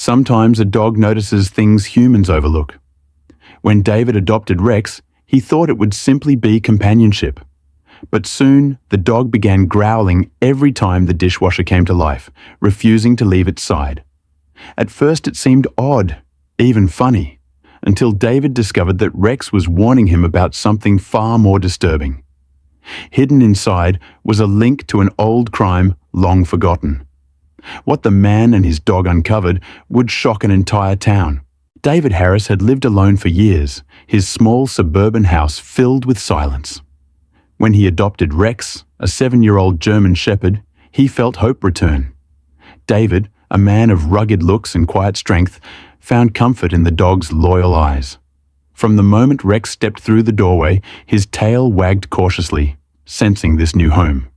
Sometimes a dog notices things humans overlook. When David adopted Rex, he thought it would simply be companionship. But soon, the dog began growling every time the dishwasher came to life, refusing to leave its side. At first it seemed odd, even funny, until David discovered that Rex was warning him about something far more disturbing. Hidden inside was a link to an old crime long forgotten. What the man and his dog uncovered would shock an entire town. David Harris had lived alone for years, his small suburban house filled with silence. When he adopted Rex, a 7-year-old German shepherd, he felt hope return. David, a man of rugged looks and quiet strength, found comfort in the dog's loyal eyes. From the moment Rex stepped through the doorway, his tail wagged cautiously, sensing this new home.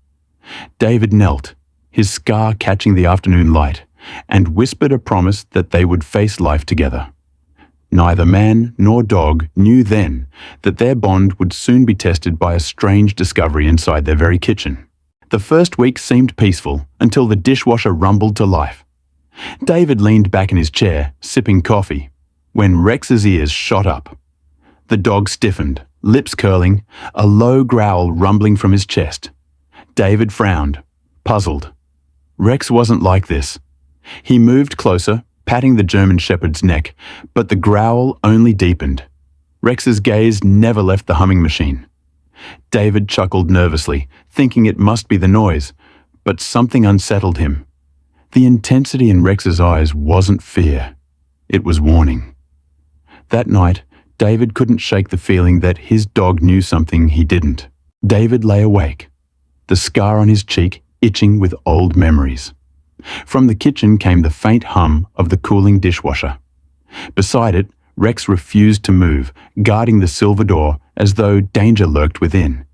David knelt, his scar catching the afternoon light, and whispered a promise that they would face life together. Neither man nor dog knew then that their bond would soon be tested by a strange discovery inside their very kitchen. The first week seemed peaceful until the dishwasher rumbled to life. David leaned back in his chair, sipping coffee, when Rex's ears shot up. The dog stiffened, lips curling, a low growl rumbling from his chest. David frowned, puzzled. Rex wasn't like this. He moved closer, patting the German shepherd's neck, but the growl only deepened. Rex's gaze never left the humming machine. David chuckled nervously, thinking it must be the noise, but something unsettled him. The intensity in Rex's eyes wasn't fear. It was warning. That night, David couldn't shake the feeling that his dog knew something he didn't. David lay awake, the scar on his cheek itching with old memories. From the kitchen came the faint hum of the cooling dishwasher. Beside it, Rex refused to move, guarding the silver door as though danger lurked within.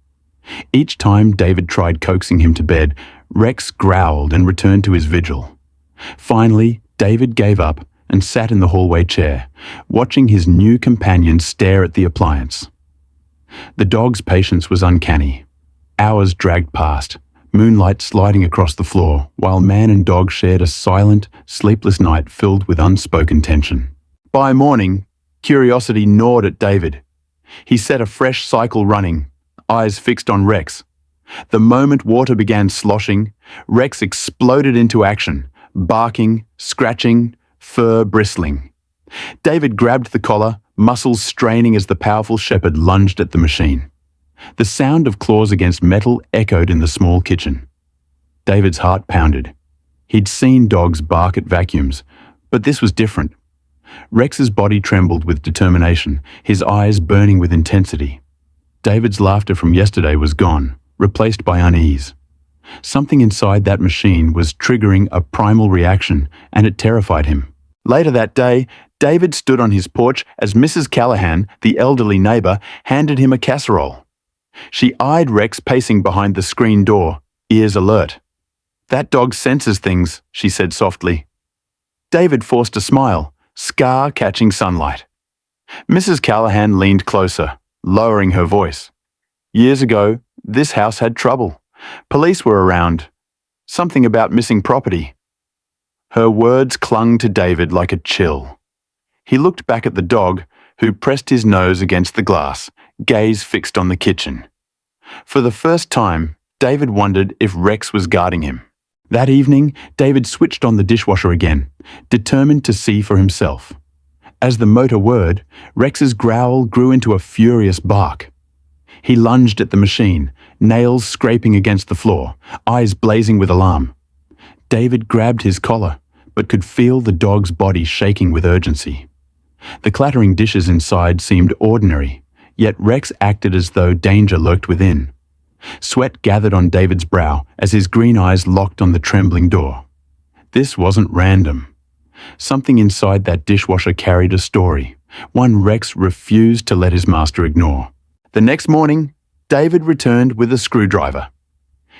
Each time David tried coaxing him to bed, Rex growled and returned to his vigil. Finally, David gave up and sat in the hallway chair, watching his new companion stare at the appliance. The dog's patience was uncanny. Hours dragged past, moonlight sliding across the floor, while man and dog shared a silent, sleepless night filled with unspoken tension. By morning, curiosity gnawed at David. He set a fresh cycle running, eyes fixed on Rex. The moment water began sloshing, Rex exploded into action, barking, scratching, fur bristling. David grabbed the collar, muscles straining as the powerful shepherd lunged at the machine. The sound of claws against metal echoed in the small kitchen. David's heart pounded. He'd seen dogs bark at vacuums, but this was different. Rex's body trembled with determination, his eyes burning with intensity. David's laughter from yesterday was gone, replaced by unease. Something inside that machine was triggering a primal reaction, and it terrified him. Later that day, David stood on his porch as Mrs. Callahan, the elderly neighbor, handed him a casserole. She eyed Rex pacing behind the screen door, ears alert. "That dog senses things," she said softly. David forced a smile, scar catching sunlight. Mrs. Callahan leaned closer, lowering her voice. "Years ago, this house had trouble. Police were around. Something about missing property." Her words clung to David like a chill. He looked back at the dog, who pressed his nose against the glass, gaze fixed on the kitchen. For the first time, David wondered if Rex was guarding him. That evening, David switched on the dishwasher again, determined to see for himself. As the motor whirred, Rex's growl grew into a furious bark. He lunged at the machine, nails scraping against the floor, eyes blazing with alarm. David grabbed his collar, but could feel the dog's body shaking with urgency. The clattering dishes inside seemed ordinary, yet Rex acted as though danger lurked within. Sweat gathered on David's brow as his green eyes locked on the trembling door. This wasn't random. Something inside that dishwasher carried a story, one Rex refused to let his master ignore. The next morning, David returned with a screwdriver.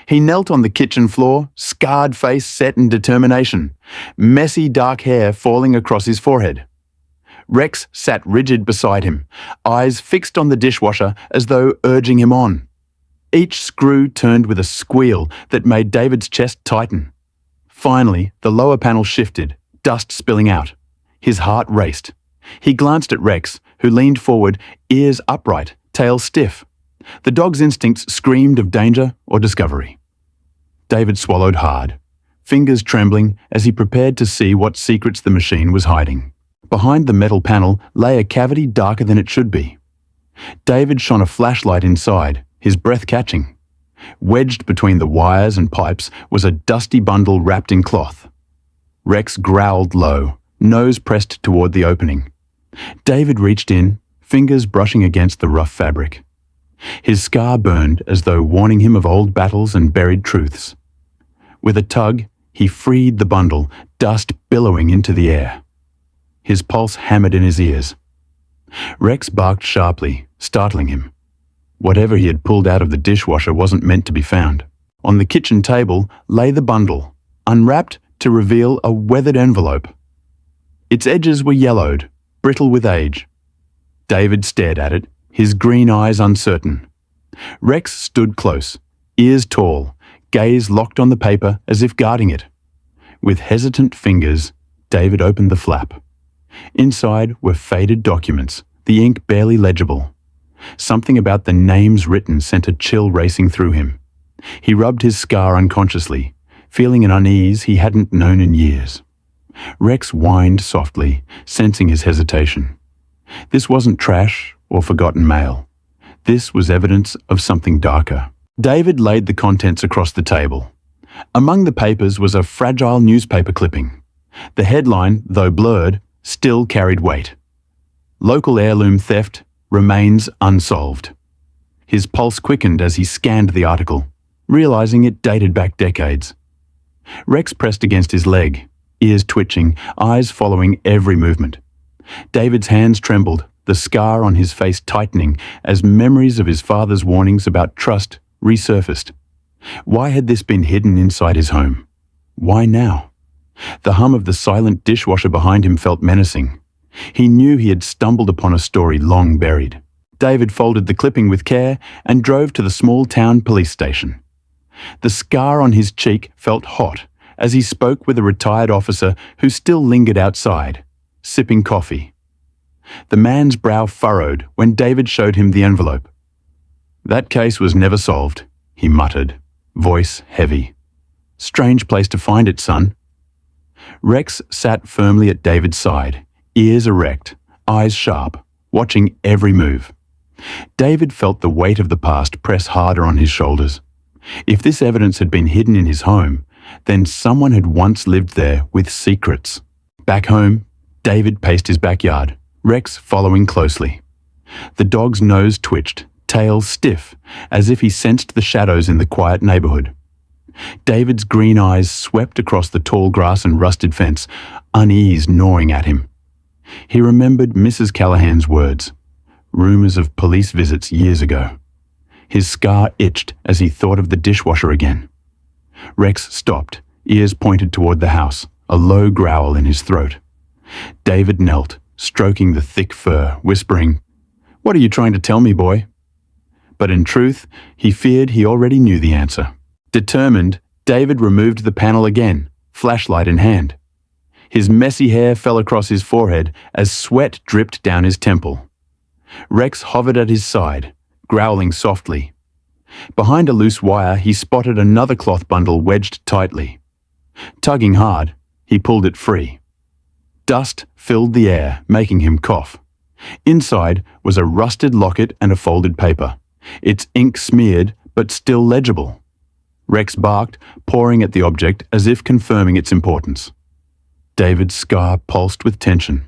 He knelt on the kitchen floor, scarred face set in determination, messy dark hair falling across his forehead. Rex sat rigid beside him, eyes fixed on the dishwasher as though urging him on. Each screw turned with a squeal that made David's chest tighten. Finally, the lower panel shifted, dust spilling out. His heart raced. He glanced at Rex, who leaned forward, ears upright, tail stiff. The dog's instincts screamed of danger or discovery. David swallowed hard, fingers trembling as he prepared to see what secrets the machine was hiding. Behind the metal panel lay a cavity darker than it should be. David shone a flashlight inside, his breath catching. Wedged between the wires and pipes was a dusty bundle wrapped in cloth. Rex growled low, nose pressed toward the opening. David reached in, fingers brushing against the rough fabric. His scar burned as though warning him of old battles and buried truths. With a tug, he freed the bundle, dust billowing into the air. His pulse hammered in his ears. Rex barked sharply, startling him. Whatever he had pulled out of the dishwasher wasn't meant to be found. On the kitchen table lay the bundle, unwrapped to reveal a weathered envelope. Its edges were yellowed, brittle with age. David stared at it, his green eyes uncertain. Rex stood close, ears tall, gaze locked on the paper as if guarding it. With hesitant fingers, David opened the flap. Inside were faded documents, the ink barely legible. Something about the names written sent a chill racing through him. He rubbed his scar unconsciously, feeling an unease he hadn't known in years. Rex whined softly, sensing his hesitation. This wasn't trash or forgotten mail. This was evidence of something darker. David laid the contents across the table. Among the papers was a fragile newspaper clipping. The headline, though blurred, still carried weight. Local heirloom theft remains unsolved. His pulse quickened as he scanned the article, realizing it dated back decades. Rex pressed against his leg, ears twitching, eyes following every movement. David's hands trembled, the scar on his face tightening as memories of his father's warnings about trust resurfaced. Why had this been hidden inside his home? Why now? The hum of the silent dishwasher behind him felt menacing. He knew he had stumbled upon a story long buried. David folded the clipping with care and drove to the small town police station. The scar on his cheek felt hot as he spoke with a retired officer who still lingered outside, sipping coffee. The man's brow furrowed when David showed him the envelope. "That case was never solved," he muttered, voice heavy. "Strange place to find it, son." Rex sat firmly at David's side, ears erect, eyes sharp, watching every move. David felt the weight of the past press harder on his shoulders. If this evidence had been hidden in his home, then someone had once lived there with secrets. Back home, David paced his backyard, Rex following closely. The dog's nose twitched, tail stiff, as if he sensed the shadows in the quiet neighborhood. David's green eyes swept across the tall grass and rusted fence, unease gnawing at him. He remembered Mrs. Callahan's words, rumors of police visits years ago. His scar itched as he thought of the dishwasher again. Rex stopped, ears pointed toward the house, a low growl in his throat. David knelt, stroking the thick fur, whispering, "What are you trying to tell me, boy?" But in truth, he feared he already knew the answer. Determined, David removed the panel again, flashlight in hand. His messy hair fell across his forehead as sweat dripped down his temple. Rex hovered at his side, growling softly. Behind a loose wire, he spotted another cloth bundle wedged tightly. Tugging hard, he pulled it free. Dust filled the air, making him cough. Inside was a rusted locket and a folded paper, its ink smeared but still legible. Rex barked, pawing at the object as if confirming its importance. David's scar pulsed with tension.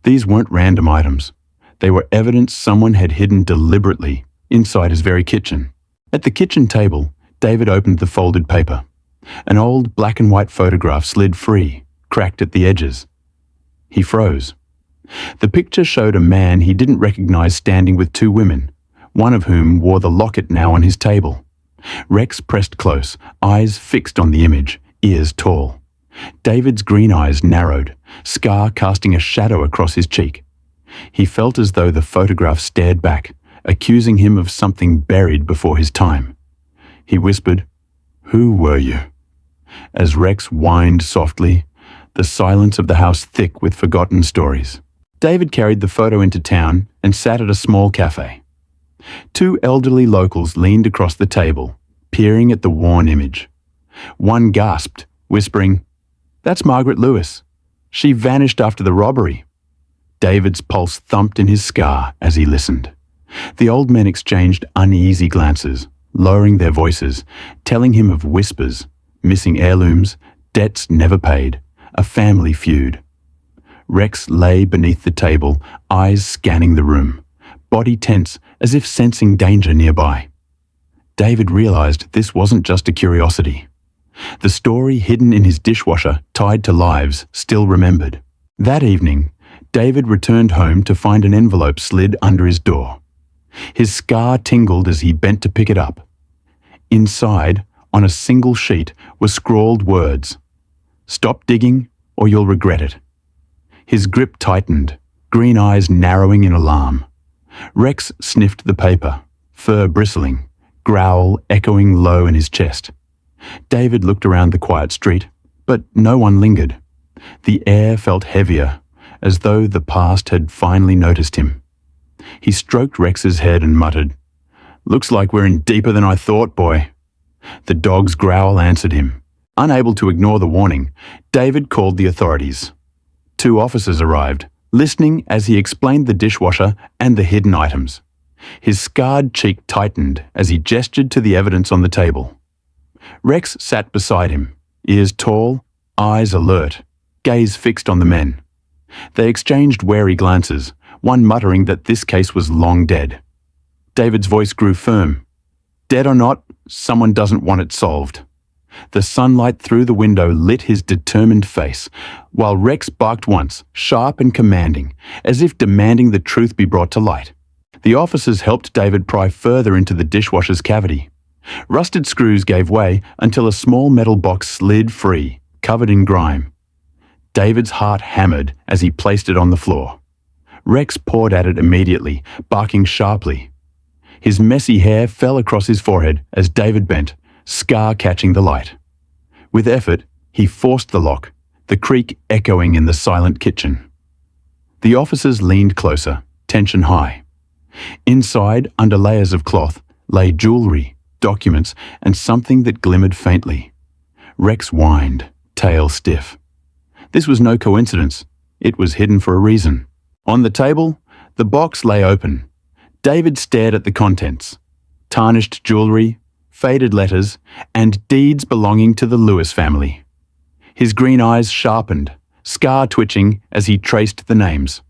These weren't random items. They were evidence someone had hidden deliberately inside his very kitchen. At the kitchen table, David opened the folded paper. An old black and white photograph slid free, cracked at the edges. He froze. The picture showed a man he didn't recognize standing with two women, one of whom wore the locket now on his table. Rex pressed close, eyes fixed on the image, ears tall. David's green eyes narrowed, scar casting a shadow across his cheek. He felt as though the photograph stared back, accusing him of something buried before his time. He whispered, "Who were you?" As Rex whined softly, the silence of the house thick with forgotten stories. David carried the photo into town and sat at a small cafe. Two elderly locals leaned across the table, peering at the worn image. One gasped, whispering, "That's Margaret Lewis. She vanished after the robbery." David's pulse thumped in his scar as he listened. The old men exchanged uneasy glances, lowering their voices, telling him of whispers, missing heirlooms, debts never paid, a family feud. Rex lay beneath the table, eyes scanning the room, body tense as if sensing danger nearby. David realized this wasn't just a curiosity. The story hidden in his dishwasher, tied to lives still remembered. That evening, David returned home to find an envelope slid under his door. His scar tingled as he bent to pick it up. Inside, on a single sheet, were scrawled words. "Stop digging, or you'll regret it." His grip tightened, green eyes narrowing in alarm. Rex sniffed the paper, fur bristling, growl echoing low in his chest. David looked around the quiet street, but no one lingered. The air felt heavier, as though the past had finally noticed him. He stroked Rex's head and muttered, "Looks like we're in deeper than I thought, boy." The dog's growl answered him. Unable to ignore the warning, David called the authorities. 2 officers arrived, listening as he explained the dishwasher and the hidden items. His scarred cheek tightened as he gestured to the evidence on the table. Rex sat beside him, ears tall, eyes alert, gaze fixed on the men. They exchanged wary glances, one muttering that this case was long dead. David's voice grew firm. "Dead or not, someone doesn't want it solved." The sunlight through the window lit his determined face, while Rex barked once, sharp and commanding, as if demanding the truth be brought to light. The officers helped David pry further into the dishwasher's cavity. Rusted screws gave way until a small metal box slid free, covered in grime. David's heart hammered as he placed it on the floor. Rex pawed at it immediately, barking sharply. His messy hair fell across his forehead as David bent, scar catching the light. With effort, he forced the lock, the creak echoing in the silent kitchen. The officers leaned closer, tension high. Inside, under layers of cloth, lay jewelry, documents, and something that glimmered faintly. Rex whined, tail stiff. This was no coincidence. It was hidden for a reason. On the table, the box lay open. David stared at the contents. Tarnished jewelry, faded letters, and deeds belonging to the Lewis family. His green eyes sharpened, scar twitching as he traced the names.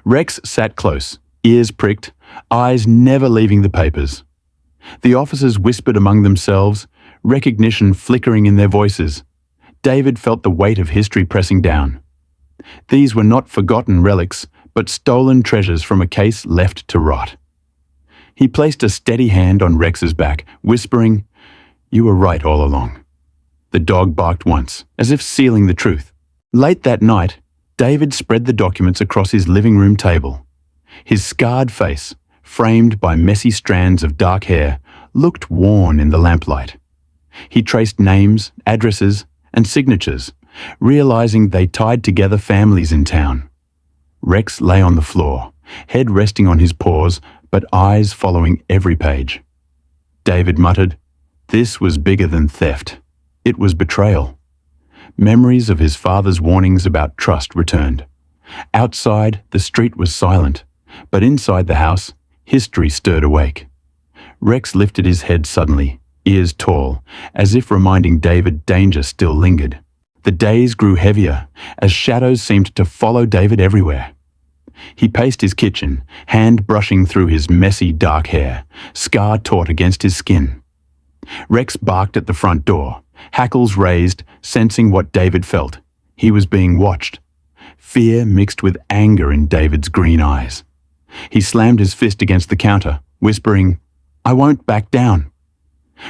Rex sat close, ears pricked, eyes never leaving the papers. The officers whispered among themselves, recognition flickering in their voices. David felt the weight of history pressing down. These were not forgotten relics, but stolen treasures from a case left to rot. He placed a steady hand on Rex's back, whispering, "You were right all along." The dog barked once, as if sealing the truth. Late that night, David spread the documents across his living room table. His scarred face, framed by messy strands of dark hair, looked worn in the lamplight. He traced names, addresses, and signatures, realizing they tied together families in town. Rex lay on the floor, head resting on his paws, but eyes following every page. David muttered, "This was bigger than theft. It was betrayal." Memories of his father's warnings about trust returned. Outside, the street was silent, but inside the house, history stirred awake. Rex lifted his head suddenly, ears tall, as if reminding David danger still lingered. The days grew heavier, as shadows seemed to follow David everywhere. He paced his kitchen, hand brushing through his messy dark hair, scar taut against his skin. Rex barked at the front door, hackles raised, sensing what David felt. He was being watched. Fear mixed with anger in David's green eyes. He slammed his fist against the counter, whispering, "I won't back down."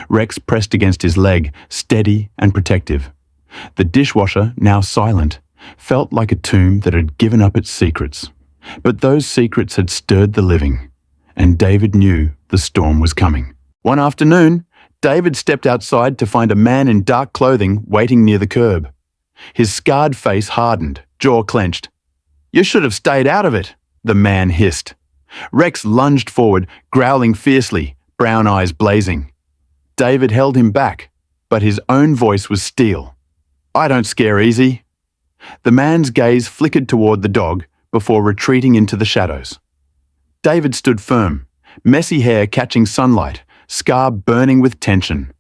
Rex pressed against his leg, steady and protective. The dishwasher, now silent, felt like a tomb that had given up its secrets. But those secrets had stirred the living, and David knew the storm was coming. One afternoon, David stepped outside to find a man in dark clothing waiting near the curb. His scarred face hardened, jaw clenched. "You should have stayed out of it," the man hissed. Rex lunged forward, growling fiercely, brown eyes blazing. David held him back, but his own voice was steel. "I don't scare easy." The man's gaze flickered toward the dog before retreating into the shadows. David stood firm, messy hair catching sunlight, scar burning with tension.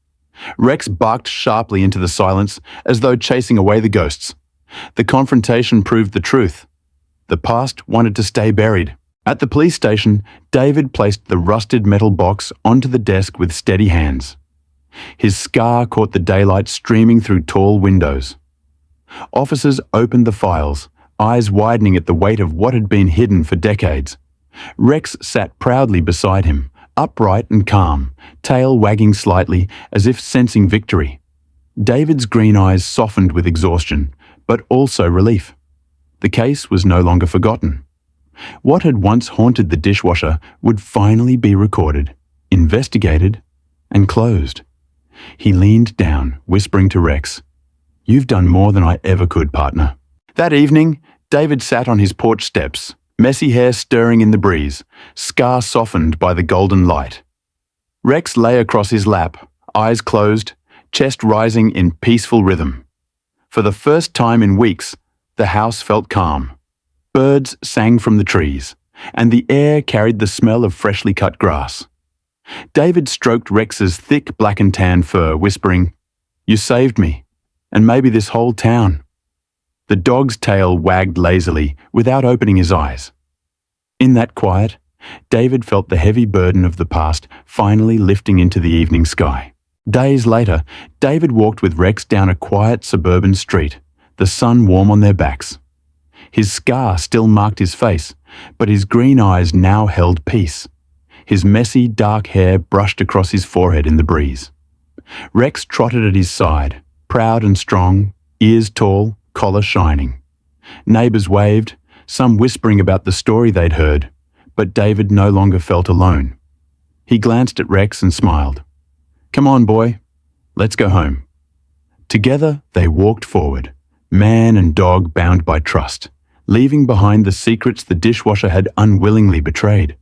Rex barked sharply into the silence as though chasing away the ghosts. The confrontation proved the truth. The past wanted to stay buried. At the police station, David placed the rusted metal box onto the desk with steady hands. His scar caught the daylight streaming through tall windows. Officers opened the files, eyes widening at the weight of what had been hidden for decades. Rex sat proudly beside him, upright and calm, tail wagging slightly as if sensing victory. David's green eyes softened with exhaustion, but also relief. The case was no longer forgotten. What had once haunted the dishwasher would finally be recorded, investigated, and closed. He leaned down, whispering to Rex, "You've done more than I ever could, partner." That evening, David sat on his porch steps, messy hair stirring in the breeze, scar softened by the golden light. Rex lay across his lap, eyes closed, chest rising in peaceful rhythm. For the first time in weeks, the house felt calm. Birds sang from the trees, and the air carried the smell of freshly cut grass. David stroked Rex's thick black and tan fur, whispering, "You saved me, and maybe this whole town." The dog's tail wagged lazily without opening his eyes. In that quiet, David felt the heavy burden of the past finally lifting into the evening sky. Days later, David walked with Rex down a quiet suburban street, the sun warm on their backs. His scar still marked his face, but his green eyes now held peace. His messy, dark hair brushed across his forehead in the breeze. Rex trotted at his side, proud and strong, ears tall, collar shining. Neighbors waved, some whispering about the story they'd heard, but David no longer felt alone. He glanced at Rex and smiled. "Come on, boy. Let's go home." Together, they walked forward, man and dog bound by trust, leaving behind the secrets the dishwasher had unwillingly betrayed.